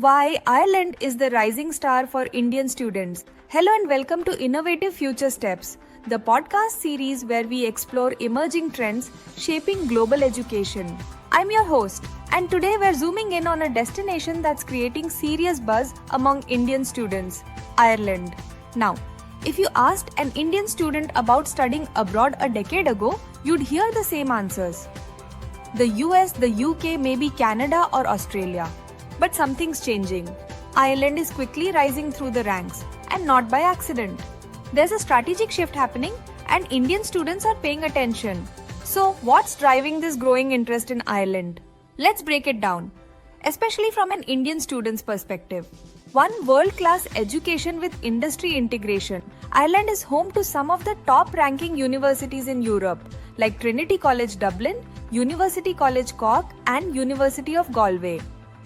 Why Ireland is the rising star for Indian students. Hello and welcome to Innovative Future Steps, the podcast series where we explore emerging trends shaping global education. I'm your host, and today we're zooming in on a destination that's creating serious buzz among Indian students, Ireland. Now, if you asked an Indian student about studying abroad a decade ago, you'd hear the same answers. The US, the UK, maybe Canada or Australia. But something's changing. Ireland is quickly rising through the ranks, and not by accident. There's a strategic shift happening, and Indian students are paying attention. So, what's driving this growing interest in Ireland? Let's break it down, especially from an Indian student's perspective. One world-class education with industry integration. Ireland is home to some of the top-ranking universities in Europe, like Trinity College Dublin, University College Cork, and University of Galway.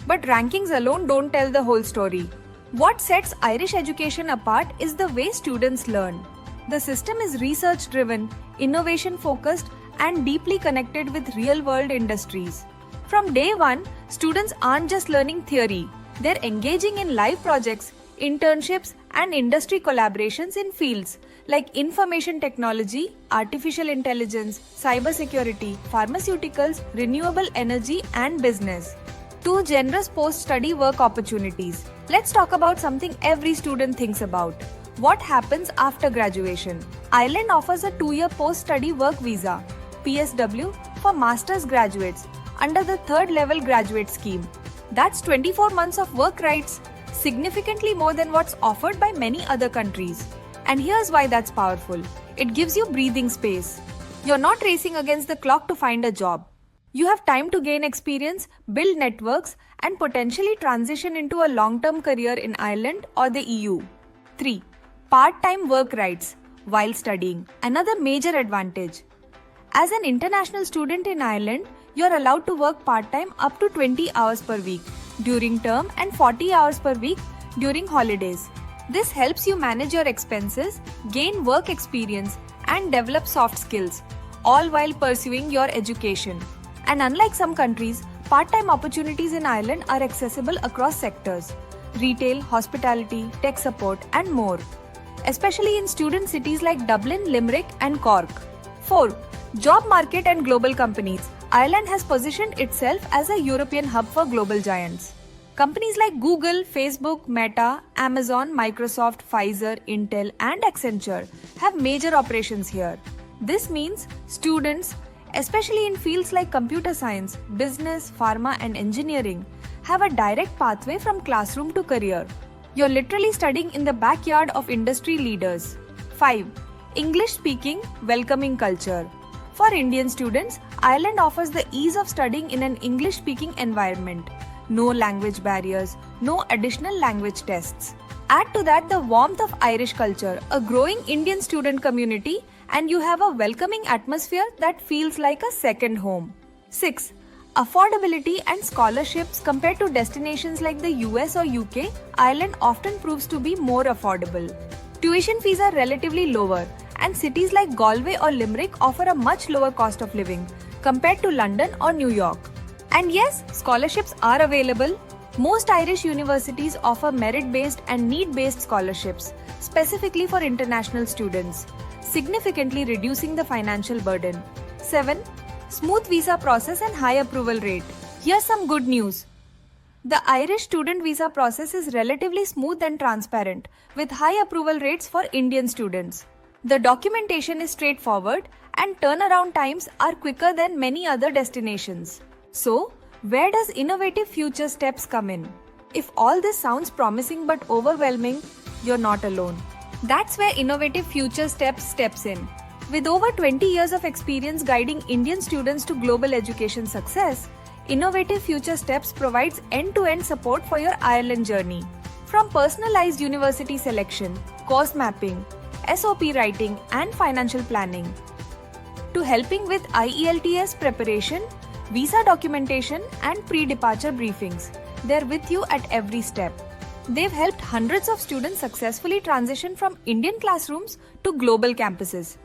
But rankings alone don't tell the whole story. What sets Irish education apart is the way students learn. The system is research-driven, innovation-focused, and deeply connected with real-world industries. From day one, students aren't just learning theory. They're engaging in live projects, internships, and industry collaborations in fields like information technology, artificial intelligence, cybersecurity, pharmaceuticals, renewable energy, and business. Two generous post-study work opportunities. Let's talk about something every student thinks about. What happens after graduation? Ireland offers a 2-year post-study work visa, PSW, for master's graduates under the third-level graduate scheme. That's 24 months of work rights, significantly more than what's offered by many other countries. And here's why that's powerful. It gives you breathing space. You're not racing against the clock to find a job. You have time to gain experience, build networks, and potentially transition into a long-term career in Ireland or the EU. 3. Part-time work rights while studying. Another major advantage. As an international student in Ireland, you're allowed to work part-time up to 20 hours per week during term and 40 hours per week during holidays. This helps you manage your expenses, gain work experience, and develop soft skills, all while pursuing your education. And unlike some countries, part-time opportunities in Ireland are accessible across sectors: retail, hospitality, tech support, and more, especially in student cities like Dublin, Limerick, and Cork. 4. Job market and global companies. Ireland has positioned itself as a European hub for global giants. Companies like Google, Facebook, Meta, Amazon, Microsoft, Pfizer, Intel, and Accenture have major operations here. This means students, especially in fields like computer science, business, pharma, and engineering, have a direct pathway from classroom to career. You're literally studying in the backyard of industry leaders. 5. English-speaking, welcoming culture. For Indian students, Ireland offers the ease of studying in an English-speaking environment. No language barriers, no additional language tests. Add to that the warmth of Irish culture, a growing Indian student community, and you have a welcoming atmosphere that feels like a second home. 6. Affordability and scholarships. Compared to destinations like the US or UK, Ireland often proves to be more affordable. Tuition fees are relatively lower, and cities like Galway or Limerick offer a much lower cost of living compared to London or New York. And yes, scholarships are available. Most Irish universities offer merit-based and need-based scholarships, specifically for international students, significantly reducing the financial burden. 7. Smooth visa process and high approval rate. Here's some good news. The Irish student visa process is relatively smooth and transparent, with high approval rates for Indian students. The documentation is straightforward and turnaround times are quicker than many other destinations. So, where does Innovative Future Steps come in? If all this sounds promising but overwhelming, you're not alone. That's where Innovative Future Steps steps in. With over 20 years of experience guiding Indian students to global education success, Innovative Future Steps provides end-to-end support for your Ireland journey. From personalized university selection, course mapping, SOP writing, and financial planning, to helping with IELTS preparation, visa documentation, and pre-departure briefings. They're with you at every step. They've helped hundreds of students successfully transition from Indian classrooms to global campuses.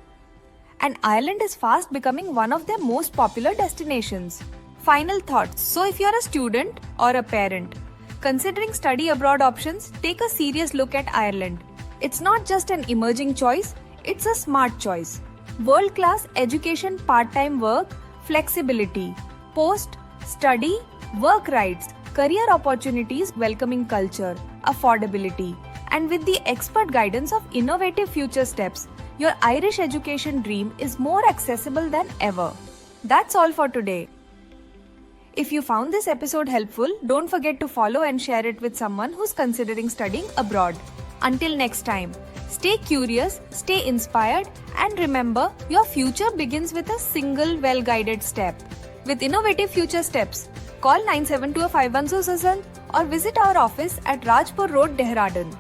And Ireland is fast becoming one of their most popular destinations. Final thoughts. So if you're a student or a parent, Considering study abroad options, take a serious look at Ireland. It's not just an emerging choice, it's a smart choice. World-class education, part-time work, flexibility, post-study, work rights, career opportunities, welcoming culture, affordability, and with the expert guidance of innovative future steps, your Irish education dream is more accessible than ever. That's all for today. If you found this episode helpful, don't forget to follow and share it with someone who's considering studying abroad. Until next time, stay curious, stay inspired, and remember, your future begins with a single well-guided step. With innovative future steps, call 972510 or visit our office at Rajpur Road, Dehradun.